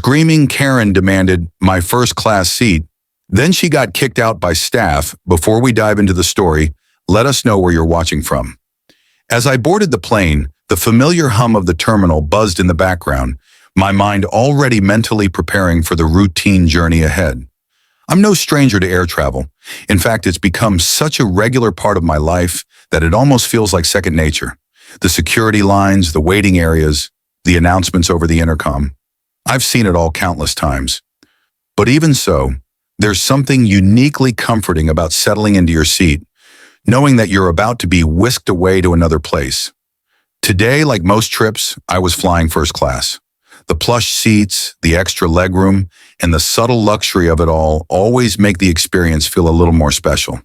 Screaming Karen demanded my first-class seat. Then she got kicked out by staff. Before we dive into the story, let us know where you're watching from. As I boarded the plane, the familiar hum of the terminal buzzed in the background, my mind already mentally preparing for the routine journey ahead. I'm no stranger to air travel. In fact, it's become such a regular part of my life that it almost feels like second nature. The security lines, the waiting areas, the announcements over the intercom. I've seen it all countless times. But even so, there's something uniquely comforting about settling into your seat, knowing that you're about to be whisked away to another place. Today, like most trips, I was flying first class. The plush seats, the extra legroom, and the subtle luxury of it all always make the experience feel a little more special.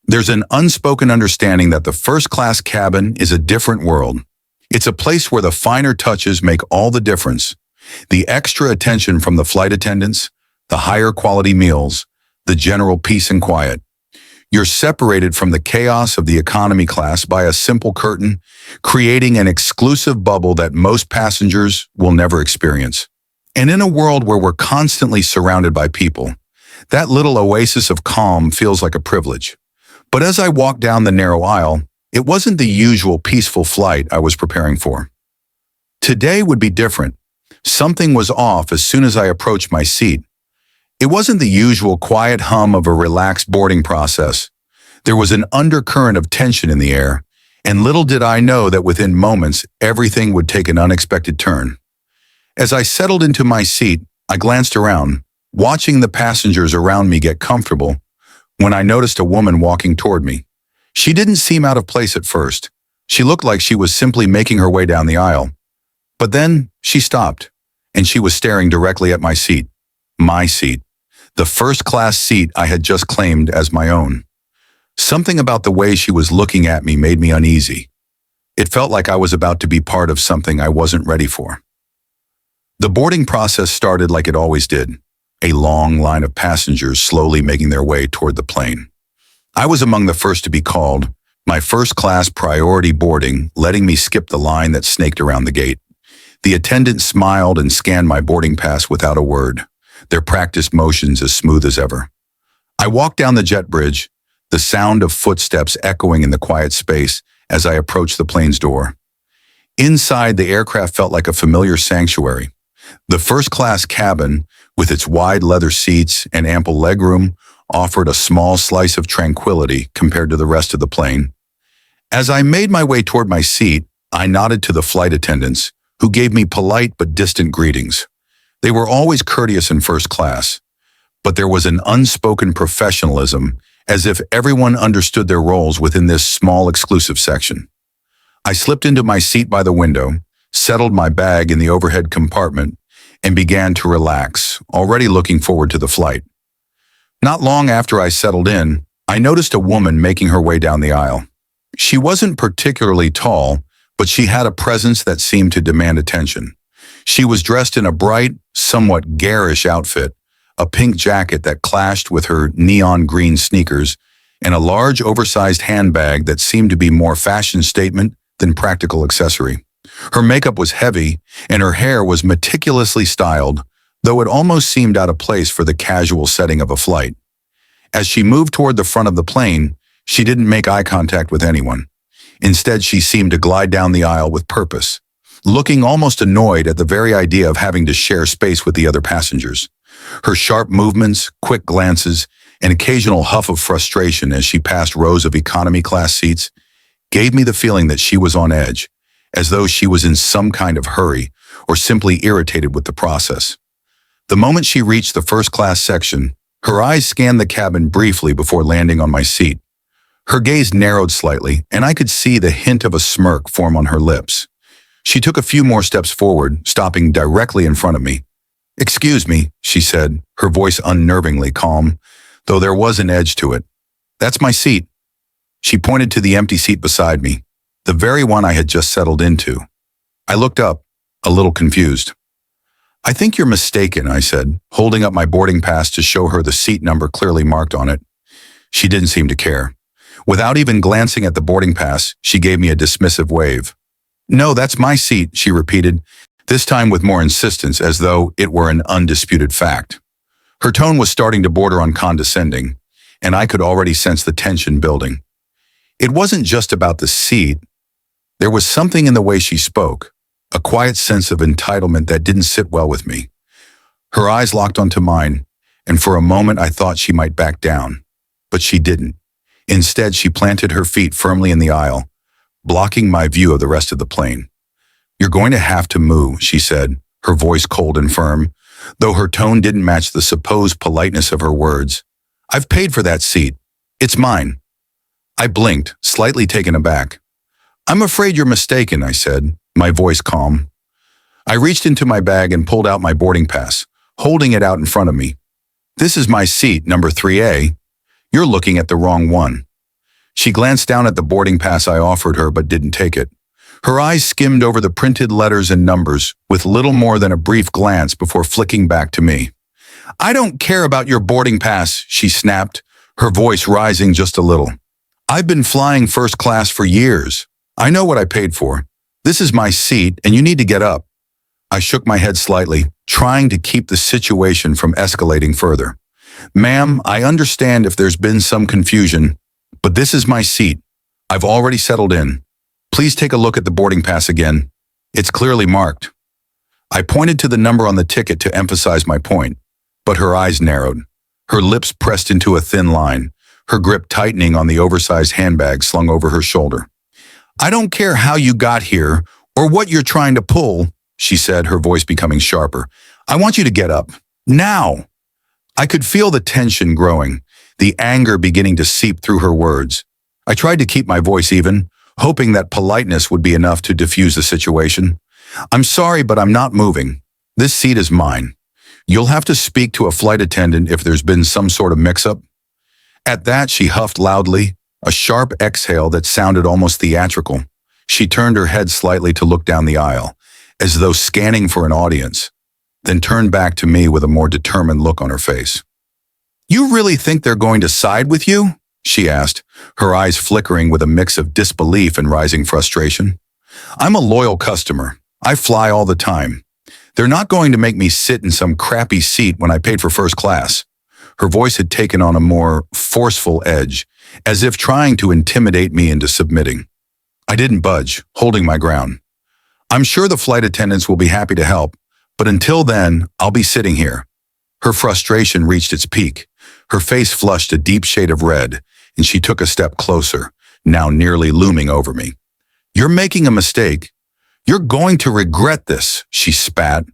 There's an unspoken understanding that the first-class cabin is a different world. It's a place where the finer touches make all the difference. The extra attention from the flight attendants, the higher quality meals, the general peace and quiet. You're separated from the chaos of the economy class by a simple curtain, creating an exclusive bubble that most passengers will never experience. And in a world where we're constantly surrounded by people, that little oasis of calm feels like a privilege. But as I walked down the narrow aisle, it wasn't the usual peaceful flight I was preparing for. Today would be different. Something was off as soon as I approached my seat. It wasn't the usual quiet hum of a relaxed boarding process. There was an undercurrent of tension in the air, and little did I know that within moments, everything would take an unexpected turn. As I settled into my seat, I glanced around, watching the passengers around me get comfortable, when I noticed a woman walking toward me. She didn't seem out of place at first. She looked like she was simply making her way down the aisle. But then she stopped, and she was staring directly at my seat. My seat. The first-class seat I had just claimed as my own. Something about the way she was looking at me made me uneasy. It felt like I was about to be part of something I wasn't ready for. The boarding process started like it always did, a long line of passengers slowly making their way toward the plane. I was among the first to be called, my first-class priority boarding, letting me skip the line that snaked around the gate. The attendant smiled and scanned my boarding pass without a word, their practiced motions as smooth as ever. I walked down the jet bridge, the sound of footsteps echoing in the quiet space as I approached the plane's door. Inside, the aircraft felt like a familiar sanctuary. The first-class cabin, with its wide leather seats and ample legroom, offered a small slice of tranquility compared to the rest of the plane. As I made my way toward my seat, I nodded to the flight attendants, who gave me polite but distant greetings. They were always courteous in first class, but there was an unspoken professionalism, as if everyone understood their roles within this small exclusive section. I slipped into my seat by the window, settled my bag in the overhead compartment, and began to relax, already looking forward to the flight. Not long after I settled in, I noticed a woman making her way down the aisle. She wasn't particularly tall, but she had a presence that seemed to demand attention. She was dressed in a bright, somewhat garish outfit, a pink jacket that clashed with her neon green sneakers, and a large oversized handbag that seemed to be more fashion statement than practical accessory. Her makeup was heavy, and her hair was meticulously styled, though it almost seemed out of place for the casual setting of a flight. As she moved toward the front of the plane, she didn't make eye contact with anyone. Instead, she seemed to glide down the aisle with purpose, looking almost annoyed at the very idea of having to share space with the other passengers. Her sharp movements, quick glances, and occasional huff of frustration as she passed rows of economy-class seats gave me the feeling that she was on edge, as though she was in some kind of hurry or simply irritated with the process. The moment she reached the first-class section, her eyes scanned the cabin briefly before landing on my seat. Her gaze narrowed slightly, and I could see the hint of a smirk form on her lips. She took a few more steps forward, stopping directly in front of me. "Excuse me," she said, her voice unnervingly calm, though there was an edge to it. "That's my seat." She pointed to the empty seat beside me, the very one I had just settled into. I looked up, a little confused. "I think you're mistaken," I said, holding up my boarding pass to show her the seat number clearly marked on it. She didn't seem to care. Without even glancing at the boarding pass, she gave me a dismissive wave. "No, that's my seat," she repeated, this time with more insistence as though it were an undisputed fact. Her tone was starting to border on condescending, and I could already sense the tension building. It wasn't just about the seat. There was something in the way she spoke, a quiet sense of entitlement that didn't sit well with me. Her eyes locked onto mine, and for a moment I thought she might back down. But she didn't. Instead, she planted her feet firmly in the aisle, blocking my view of the rest of the plane. "You're going to have to move," she said, her voice cold and firm, though her tone didn't match the supposed politeness of her words. "I've paid for that seat. It's mine." I blinked, slightly taken aback. "I'm afraid you're mistaken," I said, my voice calm. I reached into my bag and pulled out my boarding pass, holding it out in front of me. "This is my seat, number 3A. You're looking at the wrong one." She glanced down at the boarding pass I offered her but didn't take it. Her eyes skimmed over the printed letters and numbers with little more than a brief glance before flicking back to me. "I don't care about your boarding pass," she snapped, her voice rising just a little. "I've been flying first class for years. I know what I paid for. This is my seat, and you need to get up." I shook my head slightly, trying to keep the situation from escalating further. "Ma'am, I understand if there's been some confusion, but this is my seat. I've already settled in. Please take a look at the boarding pass again. It's clearly marked." I pointed to the number on the ticket to emphasize my point, but her eyes narrowed. Her lips pressed into a thin line, her grip tightening on the oversized handbag slung over her shoulder. "I don't care how you got here or what you're trying to pull," she said, her voice becoming sharper. "I want you to get up. Now." I could feel the tension growing, the anger beginning to seep through her words. I tried to keep my voice even, hoping that politeness would be enough to diffuse the situation. "I'm sorry, but I'm not moving. This seat is mine. You'll have to speak to a flight attendant if there's been some sort of mix-up." At that, she huffed loudly, a sharp exhale that sounded almost theatrical. She turned her head slightly to look down the aisle, as though scanning for an audience, then turned back to me with a more determined look on her face. "You really think they're going to side with you?" she asked, her eyes flickering with a mix of disbelief and rising frustration. "I'm a loyal customer. I fly all the time. They're not going to make me sit in some crappy seat when I paid for first class." Her voice had taken on a more forceful edge, as if trying to intimidate me into submitting. I didn't budge, holding my ground. "I'm sure the flight attendants will be happy to help, but until then, I'll be sitting here." Her frustration reached its peak. Her face flushed a deep shade of red, and she took a step closer, now nearly looming over me. "You're making a mistake. You're going to regret this," she spat,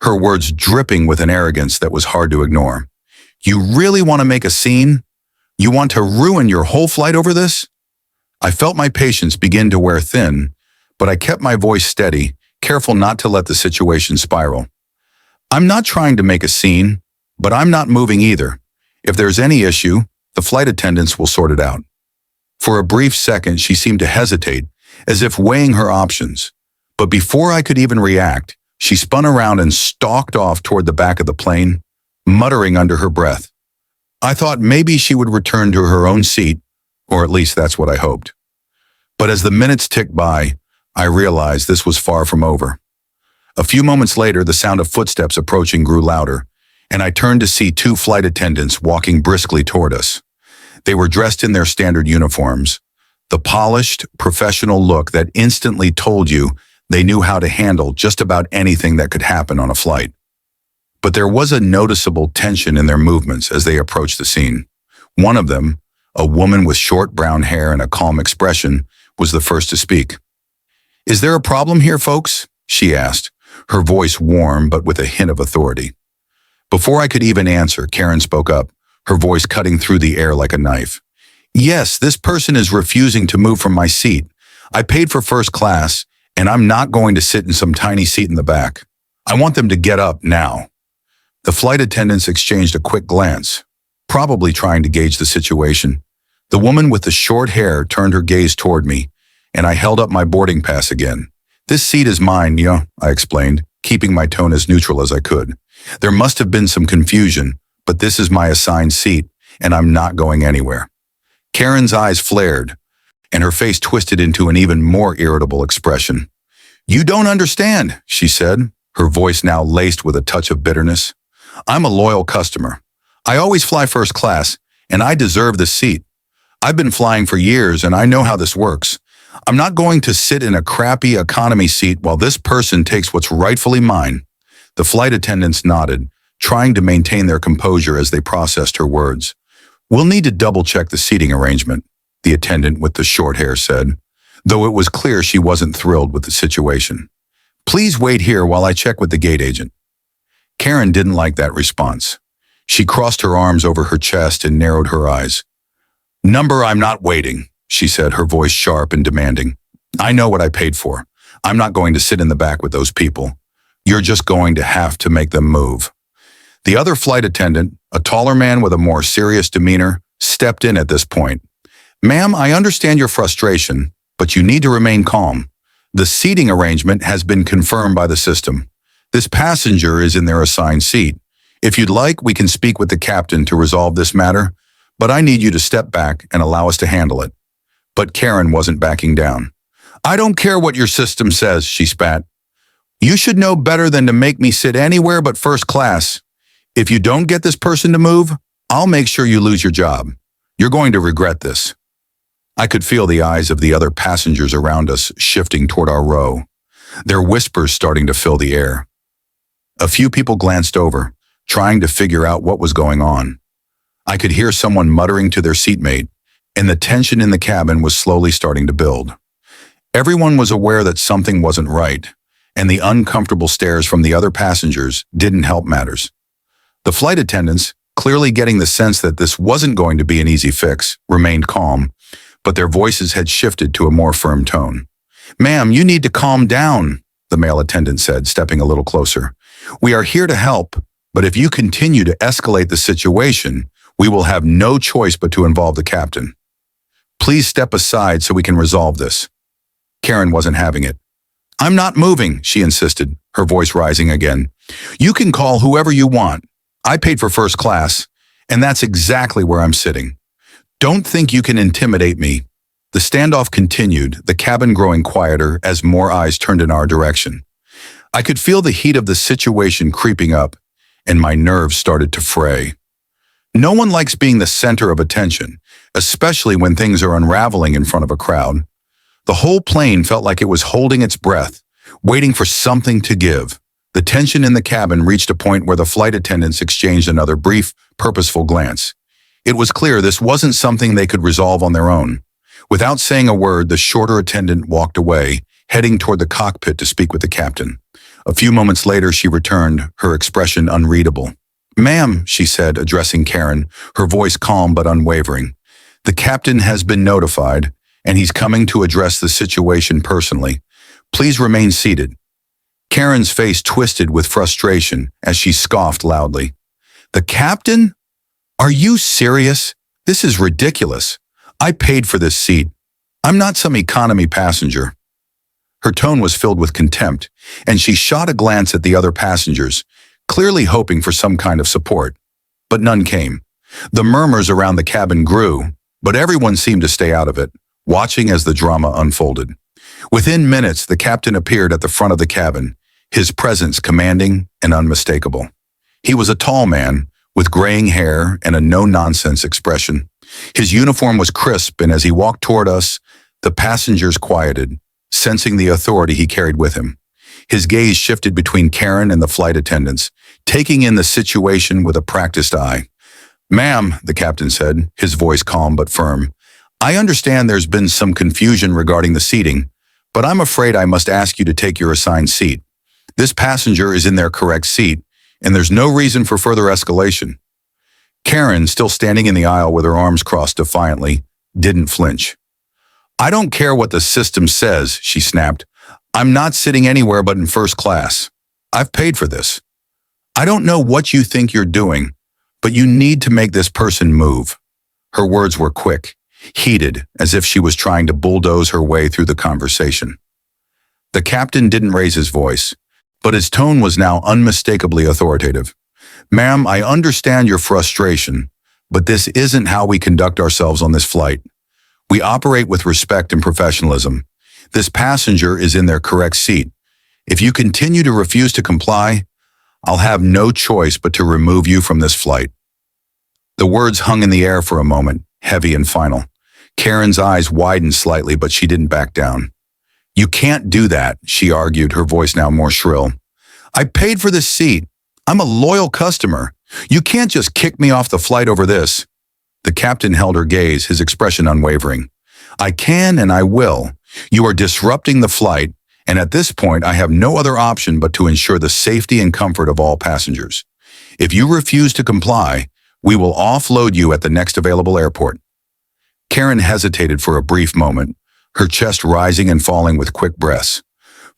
her words dripping with an arrogance that was hard to ignore. "You really want to make a scene? You want to ruin your whole flight over this?" I felt my patience begin to wear thin, but I kept my voice steady, careful not to let the situation spiral. "I'm not trying to make a scene, but I'm not moving either. If there's any issue, the flight attendants will sort it out." For a brief second, she seemed to hesitate, as if weighing her options. But before I could even react, she spun around and stalked off toward the back of the plane, muttering under her breath. I thought maybe she would return to her own seat, or at least that's what I hoped. But as the minutes ticked by, I realized this was far from over. A few moments later, the sound of footsteps approaching grew louder, and I turned to see two flight attendants walking briskly toward us. They were dressed in their standard uniforms, the polished, professional look that instantly told you they knew how to handle just about anything that could happen on a flight. But there was a noticeable tension in their movements as they approached the scene. One of them, a woman with short brown hair and a calm expression, was the first to speak. "Is there a problem here, folks?" she asked, her voice warm but with a hint of authority. Before I could even answer, Karen spoke up, her voice cutting through the air like a knife. "Yes, this person is refusing to move from my seat. I paid for first class, and I'm not going to sit in some tiny seat in the back. I want them to get up now." The flight attendants exchanged a quick glance, probably trying to gauge the situation. The woman with the short hair turned her gaze toward me, and I held up my boarding pass again. "This seat is mine, yeah," I explained, keeping my tone as neutral as I could. "There must have been some confusion, but this is my assigned seat, and I'm not going anywhere." Karen's eyes flared, and her face twisted into an even more irritable expression. "You don't understand," she said, her voice now laced with a touch of bitterness. "I'm a loyal customer. I always fly first class, and I deserve this seat. I've been flying for years, and I know how this works. I'm not going to sit in a crappy economy seat while this person takes what's rightfully mine." The flight attendants nodded, trying to maintain their composure as they processed her words. "We'll need to double-check the seating arrangement," the attendant with the short hair said, though it was clear she wasn't thrilled with the situation. "Please wait here while I check with the gate agent." Karen didn't like that response. She crossed her arms over her chest and narrowed her eyes. "Number, I'm not waiting," she said, her voice sharp and demanding. "I know what I paid for. I'm not going to sit in the back with those people. You're just going to have to make them move." The other flight attendant, a taller man with a more serious demeanor, stepped in at this point. "Ma'am, I understand your frustration, but you need to remain calm. The seating arrangement has been confirmed by the system. This passenger is in their assigned seat. If you'd like, we can speak with the captain to resolve this matter, but I need you to step back and allow us to handle it." But Karen wasn't backing down. "I don't care what your system says," she spat. "You should know better than to make me sit anywhere but first class. If you don't get this person to move, I'll make sure you lose your job. You're going to regret this." I could feel the eyes of the other passengers around us shifting toward our row, their whispers starting to fill the air. A few people glanced over, trying to figure out what was going on. I could hear someone muttering to their seatmate, and the tension in the cabin was slowly starting to build. Everyone was aware that something wasn't right, and the uncomfortable stares from the other passengers didn't help matters. The flight attendants, clearly getting the sense that this wasn't going to be an easy fix, remained calm, but their voices had shifted to a more firm tone. "Ma'am, you need to calm down," the male attendant said, stepping a little closer. "We are here to help, but if you continue to escalate the situation, we will have no choice but to involve the captain. Please step aside so we can resolve this." Karen wasn't having it. "I'm not moving," she insisted, her voice rising again. "You can call whoever you want. I paid for first class, and that's exactly where I'm sitting. Don't think you can intimidate me." The standoff continued, the cabin growing quieter as more eyes turned in our direction. I could feel the heat of the situation creeping up, and my nerves started to fray. No one likes being the center of attention, especially when things are unraveling in front of a crowd. The whole plane felt like it was holding its breath, waiting for something to give. The tension in the cabin reached a point where the flight attendants exchanged another brief, purposeful glance. It was clear this wasn't something they could resolve on their own. Without saying a word, the shorter attendant walked away, heading toward the cockpit to speak with the captain. A few moments later, she returned, her expression unreadable. "Ma'am," she said, addressing Karen, her voice calm but unwavering. "The captain has been notified, and he's coming to address the situation personally. Please remain seated." Karen's face twisted with frustration as she scoffed loudly. "The captain? Are you serious? This is ridiculous. I paid for this seat. I'm not some economy passenger." Her tone was filled with contempt, and she shot a glance at the other passengers, clearly hoping for some kind of support. But none came. The murmurs around the cabin grew, but everyone seemed to stay out of it, watching as the drama unfolded. Within minutes, the captain appeared at the front of the cabin, his presence commanding and unmistakable. He was a tall man, with graying hair and a no-nonsense expression. His uniform was crisp, and as he walked toward us, the passengers quieted, sensing the authority he carried with him. His gaze shifted between Karen and the flight attendants, taking in the situation with a practiced eye. "Ma'am," the captain said, his voice calm but firm, "I understand there's been some confusion regarding the seating, but I'm afraid I must ask you to take your assigned seat. This passenger is in their correct seat, and there's no reason for further escalation." Karen, still standing in the aisle with her arms crossed defiantly, didn't flinch. "I don't care what the system says," she snapped. "I'm not sitting anywhere but in first class. I've paid for this. I don't know what you think you're doing, but you need to make this person move." Her words were quick, heated, as if she was trying to bulldoze her way through the conversation. The captain didn't raise his voice, but his tone was now unmistakably authoritative. "Ma'am, I understand your frustration, but this isn't how we conduct ourselves on this flight. We operate with respect and professionalism. This passenger is in their correct seat, If you continue to refuse to comply, I'll have no choice but to remove you from this flight." The words hung in the air for a moment, heavy and final. Karen's eyes widened slightly, but she didn't back down. "You can't do that," she argued, her voice now more shrill. "I paid for this seat. I'm a loyal customer. You can't just kick me off the flight over this." The captain held her gaze, his expression unwavering. "I can and I will. You are disrupting the flight, and at this point I have no other option but to ensure the safety and comfort of all passengers. If you refuse to comply, we will offload you at the next available airport." Karen hesitated for a brief moment, her chest rising and falling with quick breaths.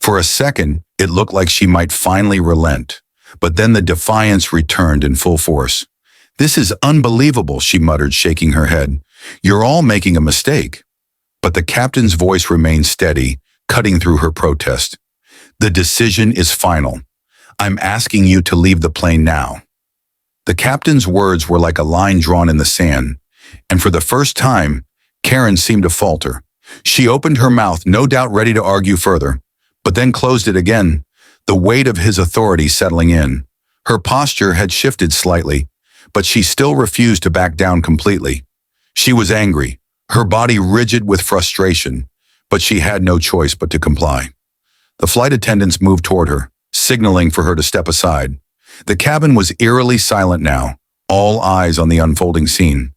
For a second, it looked like she might finally relent, but then the defiance returned in full force. "This is unbelievable," she muttered, shaking her head. "You're all making a mistake." But the captain's voice remained steady, cutting through her protest. "The decision is final. I'm asking you to leave the plane now." The captain's words were like a line drawn in the sand, and for the first time, Karen seemed to falter. She opened her mouth, no doubt ready to argue further, but then closed it again, the weight of his authority settling in. Her posture had shifted slightly, but she still refused to back down completely. She was angry, her body rigid with frustration, but she had no choice but to comply. The flight attendants moved toward her, signaling for her to step aside. The cabin was eerily silent now, all eyes on the unfolding scene.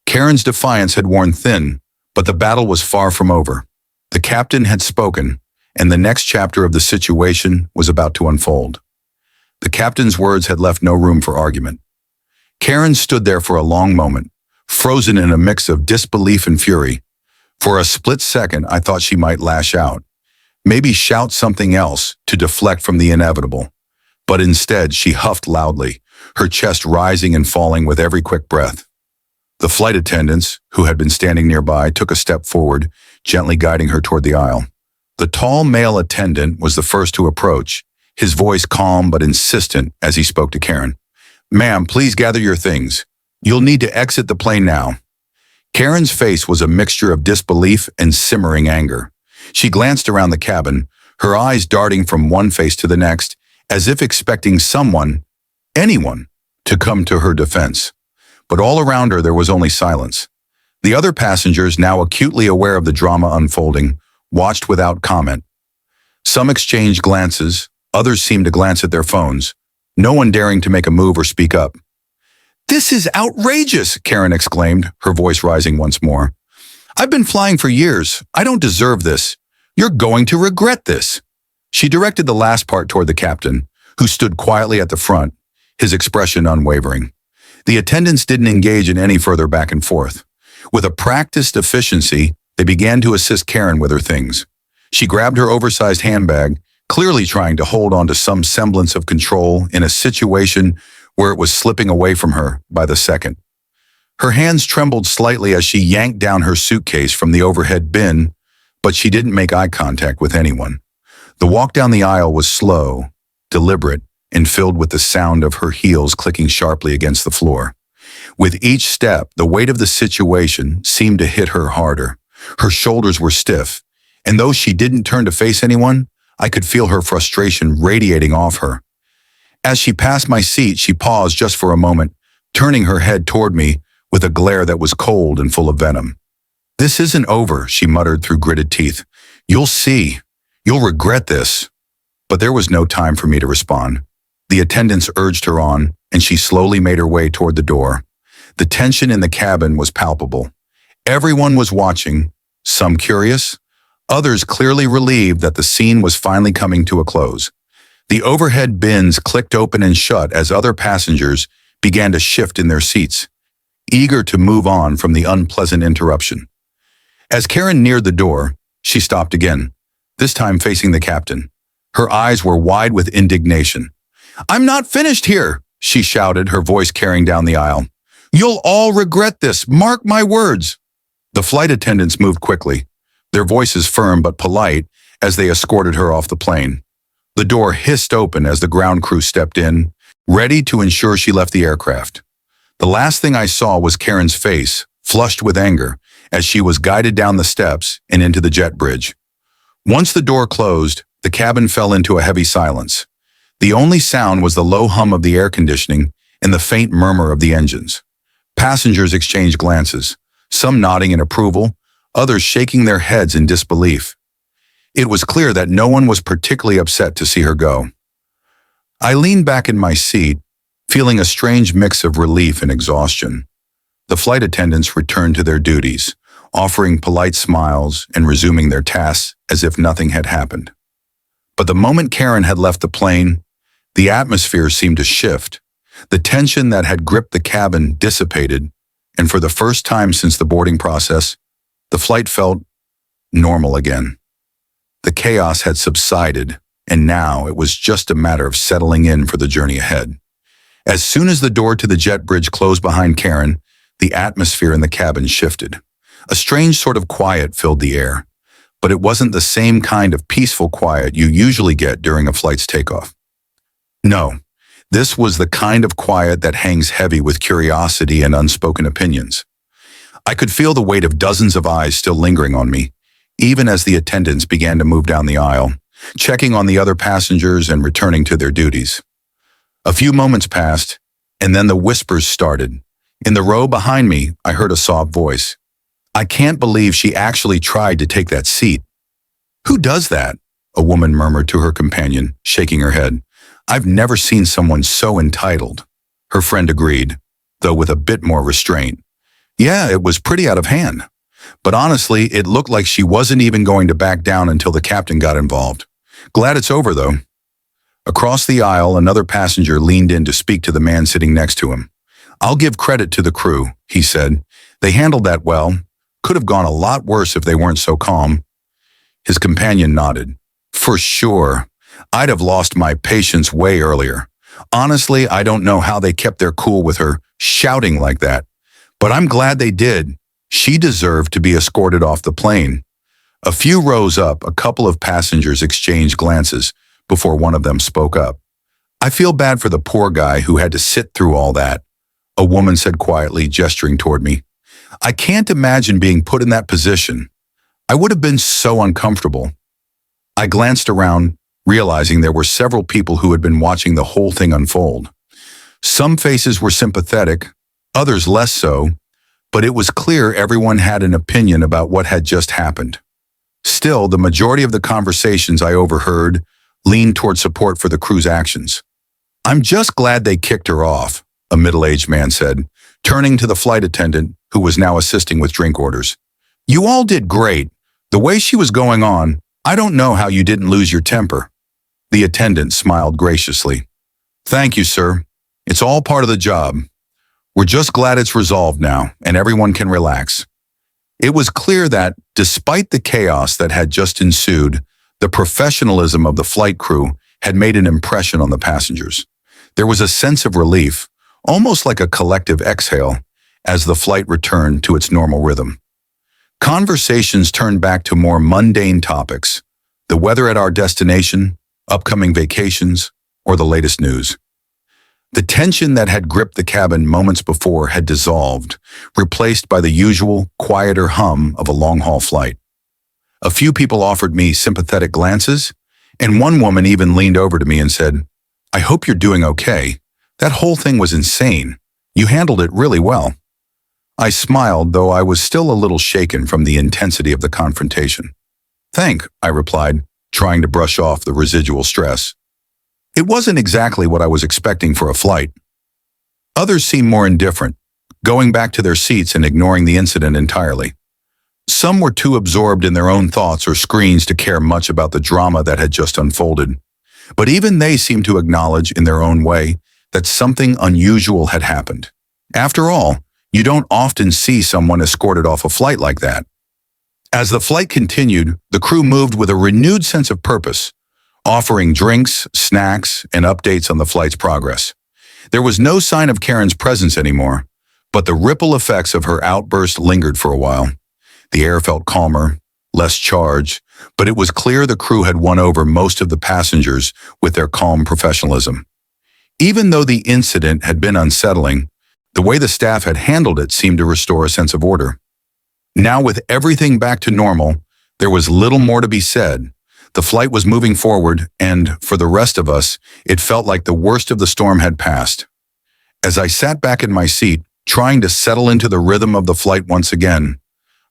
Karen's defiance had worn thin, but the battle was far from over. The captain had spoken, and the next chapter of the situation was about to unfold. The captain's words had left no room for argument. Karen stood there for a long moment, frozen in a mix of disbelief and fury. For a split second, I thought she might lash out, maybe shout something else to deflect from the inevitable. But instead, she huffed loudly, her chest rising and falling with every quick breath. The flight attendants, who had been standing nearby, took a step forward, gently guiding her toward the aisle. The tall male attendant was the first to approach, his voice calm but insistent as he spoke to Karen. "Ma'am, please gather your things. You'll need to exit the plane now." Karen's face was a mixture of disbelief and simmering anger. She glanced around the cabin, her eyes darting from one face to the next, as if expecting someone, anyone, to come to her defense. But all around her there was only silence. The other passengers, now acutely aware of the drama unfolding, watched without comment. Some exchanged glances, others seemed to glance at their phones, no one daring to make a move or speak up. "This is outrageous," Karen exclaimed, her voice rising once more. "I've been flying for years. I don't deserve this. You're going to regret this." She directed the last part toward the captain, who stood quietly at the front, his expression unwavering. The attendants didn't engage in any further back and forth. With a practiced efficiency, they began to assist Karen with her things. She grabbed her oversized handbag, clearly trying to hold on to some semblance of control in a situation where it was slipping away from her by the second. Her hands trembled slightly as she yanked down her suitcase from the overhead bin, but she didn't make eye contact with anyone. The walk down the aisle was slow, deliberate, and filled with the sound of her heels clicking sharply against the floor. With each step, the weight of the situation seemed to hit her harder. Her shoulders were stiff, and though she didn't turn to face anyone, I could feel her frustration radiating off her. As she passed my seat, she paused just for a moment, turning her head toward me with a glare that was cold and full of venom. "This isn't over," she muttered through gritted teeth. "You'll see. You'll regret this." But there was no time for me to respond. The attendants urged her on, and she slowly made her way toward the door. The tension in the cabin was palpable. Everyone was watching, some curious, others clearly relieved that the scene was finally coming to a close. The overhead bins clicked open and shut as other passengers began to shift in their seats, eager to move on from the unpleasant interruption. As Karen neared the door, she stopped again, this time facing the captain. Her eyes were wide with indignation. "I'm not finished here," she shouted, her voice carrying down the aisle. "You'll all regret this, mark my words." The flight attendants moved quickly, their voices firm but polite as they escorted her off the plane. The door hissed open as the ground crew stepped in, ready to ensure she left the aircraft. The last thing I saw was Karen's face, flushed with anger, as she was guided down the steps and into the jet bridge. Once the door closed, the cabin fell into a heavy silence. The only sound was the low hum of the air conditioning and the faint murmur of the engines. Passengers exchanged glances, some nodding in approval, others shaking their heads in disbelief. It was clear that no one was particularly upset to see her go. I leaned back in my seat, feeling a strange mix of relief and exhaustion. The flight attendants returned to their duties, offering polite smiles and resuming their tasks as if nothing had happened. But the moment Karen had left the plane, the atmosphere seemed to shift. The tension that had gripped the cabin dissipated, and for the first time since the boarding process, the flight felt normal again. The chaos had subsided, and now it was just a matter of settling in for the journey ahead. As soon as the door to the jet bridge closed behind Karen, the atmosphere in the cabin shifted. A strange sort of quiet filled the air, but it wasn't the same kind of peaceful quiet you usually get during a flight's takeoff. No, this was the kind of quiet that hangs heavy with curiosity and unspoken opinions. I could feel the weight of dozens of eyes still lingering on me, even as the attendants began to move down the aisle, checking on the other passengers and returning to their duties. A few moments passed, and then the whispers started. In the row behind me, I heard a soft voice. "I can't believe she actually tried to take that seat." "Who does that?" a woman murmured to her companion, shaking her head. "I've never seen someone so entitled." Her friend agreed, though with a bit more restraint. "Yeah, it was pretty out of hand. But honestly, it looked like she wasn't even going to back down until the captain got involved. Glad it's over, though." Across the aisle, another passenger leaned in to speak to the man sitting next to him. "I'll give credit to the crew," he said. "They handled that well. Could have gone a lot worse if they weren't so calm." His companion nodded. "For sure. I'd have lost my patience way earlier. Honestly, I don't know how they kept their cool with her shouting like that. But I'm glad they did. She deserved to be escorted off the plane." A few rows up, a couple of passengers exchanged glances before one of them spoke up. "I feel bad for the poor guy who had to sit through all that," a woman said quietly, gesturing toward me. "I can't imagine being put in that position. I would have been so uncomfortable." I glanced around, realizing there were several people who had been watching the whole thing unfold. Some faces were sympathetic, others less so, but it was clear everyone had an opinion about what had just happened. Still, the majority of the conversations I overheard leaned toward support for the crew's actions. "I'm just glad they kicked her off," a middle-aged man said, turning to the flight attendant who was now assisting with drink orders. "You all did great. The way she was going on, I don't know how you didn't lose your temper." The attendant smiled graciously. "Thank you, sir. It's all part of the job. We're just glad it's resolved now, and everyone can relax." It was clear that, despite the chaos that had just ensued, the professionalism of the flight crew had made an impression on the passengers. There was a sense of relief, almost like a collective exhale, as the flight returned to its normal rhythm. Conversations turned back to more mundane topics: the weather at our destination, upcoming vacations, or the latest news. The tension that had gripped the cabin moments before had dissolved, replaced by the usual, quieter hum of a long-haul flight. A few people offered me sympathetic glances, and one woman even leaned over to me and said, "I hope you're doing okay. That whole thing was insane. You handled it really well." I smiled, though I was still a little shaken from the intensity of the confrontation. I replied, trying to brush off the residual stress. It wasn't exactly what I was expecting for a flight. Others seemed more indifferent, going back to their seats and ignoring the incident entirely. Some were too absorbed in their own thoughts or screens to care much about the drama that had just unfolded. But even they seemed to acknowledge in their own way that something unusual had happened. After all, you don't often see someone escorted off a flight like that. As the flight continued, the crew moved with a renewed sense of purpose, offering drinks, snacks, and updates on the flight's progress. There was no sign of Karen's presence anymore, but the ripple effects of her outburst lingered for a while. The air felt calmer, less charged, but it was clear the crew had won over most of the passengers with their calm professionalism. Even though the incident had been unsettling, the way the staff had handled it seemed to restore a sense of order. Now, with everything back to normal, there was little more to be said. The flight was moving forward, and for the rest of us, it felt like the worst of the storm had passed. As I sat back in my seat, trying to settle into the rhythm of the flight once again,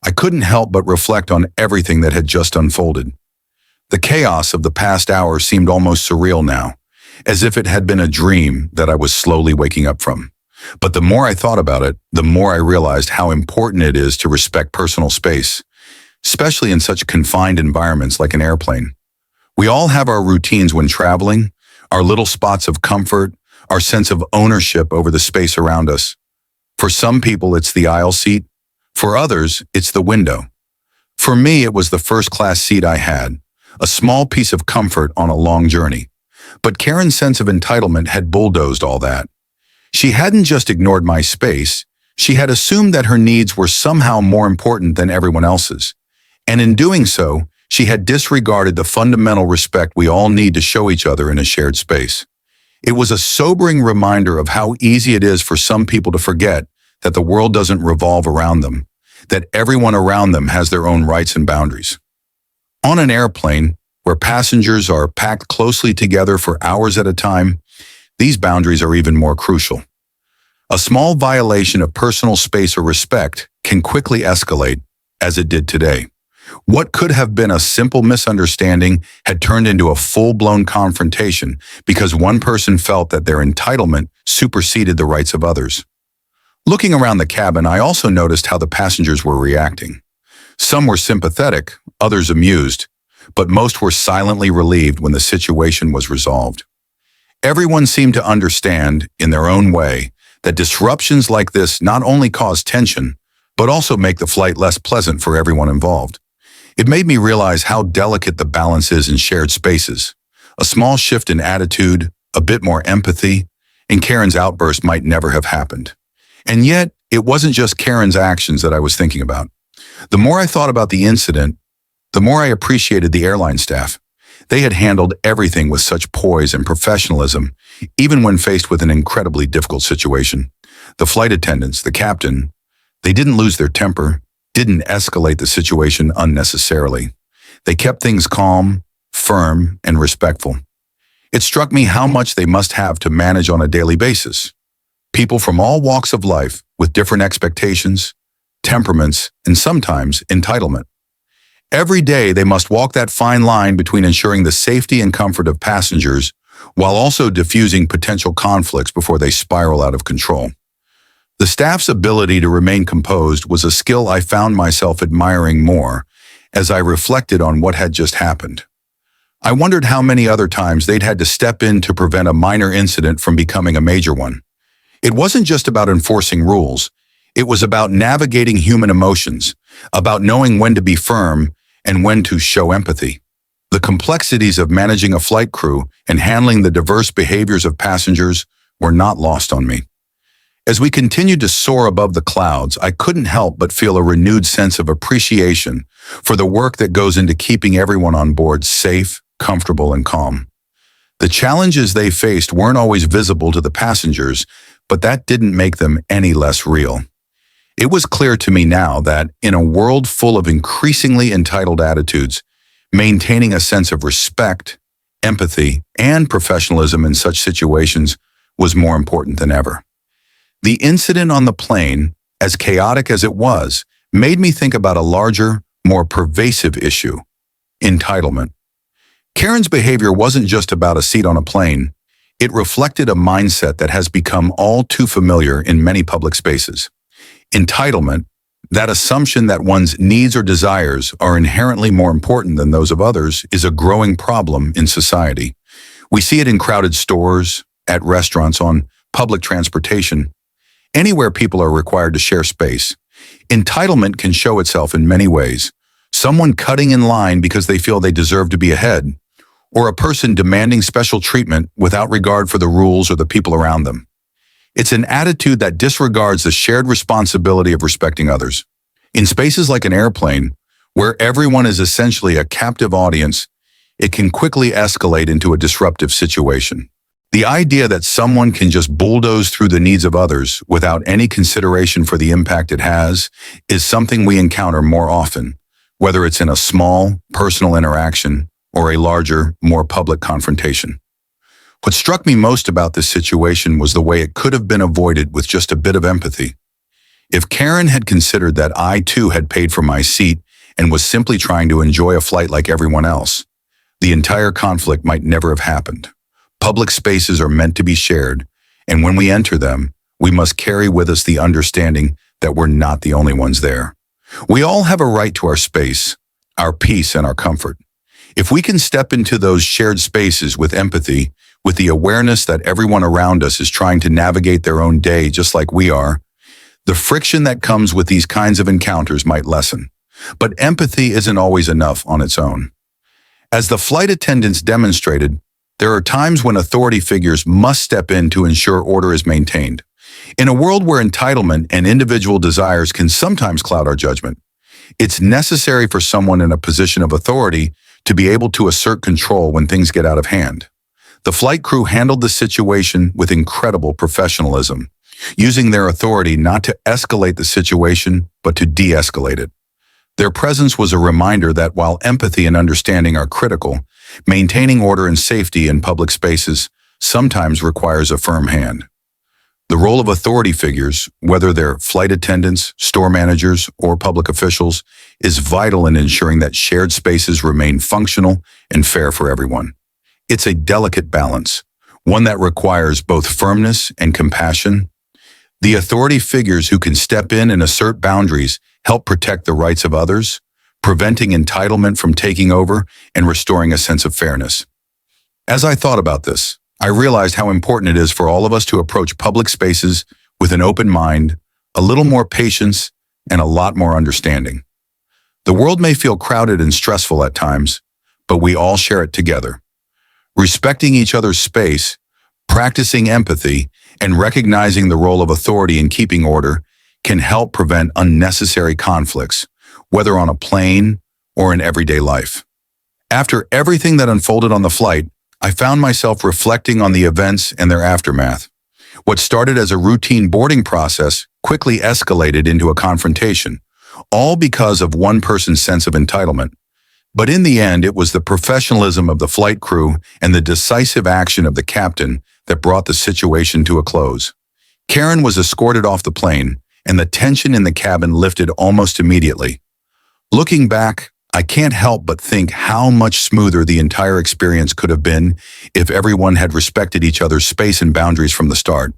I couldn't help but reflect on everything that had just unfolded. The chaos of the past hour seemed almost surreal now, as if it had been a dream that I was slowly waking up from. But the more I thought about it, the more I realized how important it is to respect personal space, especially in such confined environments like an airplane. We all have our routines when traveling, our little spots of comfort, our sense of ownership over the space around us. For some people, it's the aisle seat. For others, it's the window. For me, it was the first-class seat I had, a small piece of comfort on a long journey. But Karen's sense of entitlement had bulldozed all that. She hadn't just ignored my space, she had assumed that her needs were somehow more important than everyone else's. And in doing so, she had disregarded the fundamental respect we all need to show each other in a shared space. It was a sobering reminder of how easy it is for some people to forget that the world doesn't revolve around them, that everyone around them has their own rights and boundaries. On an airplane, where passengers are packed closely together for hours at a time, these boundaries are even more crucial. A small violation of personal space or respect can quickly escalate, as it did today. What could have been a simple misunderstanding had turned into a full-blown confrontation because one person felt that their entitlement superseded the rights of others. Looking around the cabin, I also noticed how the passengers were reacting. Some were sympathetic, others amused, but most were silently relieved when the situation was resolved. Everyone seemed to understand, in their own way, that disruptions like this not only cause tension, but also make the flight less pleasant for everyone involved. It made me realize how delicate the balance is in shared spaces. A small shift in attitude, a bit more empathy, and Karen's outburst might never have happened. And yet, it wasn't just Karen's actions that I was thinking about. The more I thought about the incident, the more I appreciated the airline staff. They had handled everything with such poise and professionalism, even when faced with an incredibly difficult situation. The flight attendants, the captain, they didn't lose their temper, didn't escalate the situation unnecessarily. They kept things calm, firm, and respectful. It struck me how much they must have to manage on a daily basis. People from all walks of life with different expectations, temperaments, and sometimes entitlement. Every day they must walk that fine line between ensuring the safety and comfort of passengers while also diffusing potential conflicts before they spiral out of control. The staff's ability to remain composed was a skill I found myself admiring more as I reflected on what had just happened. I wondered how many other times they'd had to step in to prevent a minor incident from becoming a major one. It wasn't just about enforcing rules. It was about navigating human emotions, about knowing when to be firm and when to show empathy. The complexities of managing a flight crew and handling the diverse behaviors of passengers were not lost on me. As we continued to soar above the clouds, I couldn't help but feel a renewed sense of appreciation for the work that goes into keeping everyone on board safe, comfortable, and calm. The challenges they faced weren't always visible to the passengers, but that didn't make them any less real. It was clear to me now that, in a world full of increasingly entitled attitudes, maintaining a sense of respect, empathy, and professionalism in such situations was more important than ever. The incident on the plane, as chaotic as it was, made me think about a larger, more pervasive issue: entitlement. Karen's behavior wasn't just about a seat on a plane. It reflected a mindset that has become all too familiar in many public spaces. Entitlement, that assumption that one's needs or desires are inherently more important than those of others, is a growing problem in society. We see it in crowded stores, at restaurants, on public transportation, anywhere people are required to share space. Entitlement can show itself in many ways. Someone cutting in line because they feel they deserve to be ahead, or a person demanding special treatment without regard for the rules or the people around them. It's an attitude that disregards the shared responsibility of respecting others. In spaces like an airplane, where everyone is essentially a captive audience, it can quickly escalate into a disruptive situation. The idea that someone can just bulldoze through the needs of others without any consideration for the impact it has is something we encounter more often, whether it's in a small, personal interaction or a larger, more public confrontation. What struck me most about this situation was the way it could have been avoided with just a bit of empathy. If Karen had considered that I too had paid for my seat and was simply trying to enjoy a flight like everyone else, the entire conflict might never have happened. Public spaces are meant to be shared, and when we enter them, we must carry with us the understanding that we're not the only ones there. We all have a right to our space, our peace, and our comfort. If we can step into those shared spaces with empathy, with the awareness that everyone around us is trying to navigate their own day just like we are, the friction that comes with these kinds of encounters might lessen. But empathy isn't always enough on its own. As the flight attendants demonstrated, there are times when authority figures must step in to ensure order is maintained. In a world where entitlement and individual desires can sometimes cloud our judgment, it's necessary for someone in a position of authority to be able to assert control when things get out of hand. The flight crew handled the situation with incredible professionalism, using their authority not to escalate the situation, but to de-escalate it. Their presence was a reminder that while empathy and understanding are critical, maintaining order and safety in public spaces sometimes requires a firm hand. The role of authority figures, whether they're flight attendants, store managers, or public officials, is vital in ensuring that shared spaces remain functional and fair for everyone. It's a delicate balance, one that requires both firmness and compassion. The authority figures who can step in and assert boundaries help protect the rights of others, preventing entitlement from taking over and restoring a sense of fairness. As I thought about this, I realized how important it is for all of us to approach public spaces with an open mind, a little more patience, and a lot more understanding. The world may feel crowded and stressful at times, but we all share it together. Respecting each other's space, practicing empathy, and recognizing the role of authority in keeping order can help prevent unnecessary conflicts, whether on a plane or in everyday life. After everything that unfolded on the flight, I found myself reflecting on the events and their aftermath. What started as a routine boarding process quickly escalated into a confrontation, all because of one person's sense of entitlement. But in the end, it was the professionalism of the flight crew and the decisive action of the captain that brought the situation to a close. Karen was escorted off the plane, and the tension in the cabin lifted almost immediately. Looking back, I can't help but think how much smoother the entire experience could have been if everyone had respected each other's space and boundaries from the start.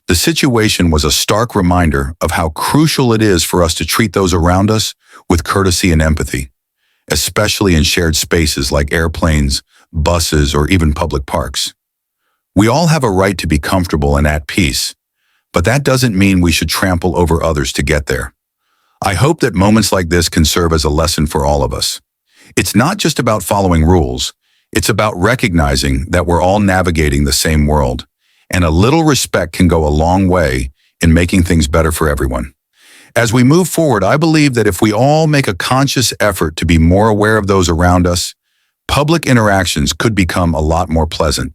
The situation was a stark reminder of how crucial it is for us to treat those around us with courtesy and empathy, especially in shared spaces like airplanes, buses, or even public parks. We all have a right to be comfortable and at peace, but that doesn't mean we should trample over others to get there. I hope that moments like this can serve as a lesson for all of us. It's not just about following rules, it's about recognizing that we're all navigating the same world, and a little respect can go a long way in making things better for everyone. As we move forward, I believe that if we all make a conscious effort to be more aware of those around us, public interactions could become a lot more pleasant.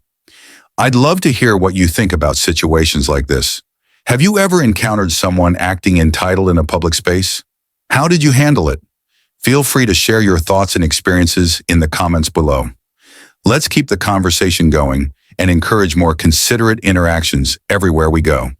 I'd love to hear what you think about situations like this. Have you ever encountered someone acting entitled in a public space? How did you handle it? Feel free to share your thoughts and experiences in the comments below. Let's keep the conversation going and encourage more considerate interactions everywhere we go.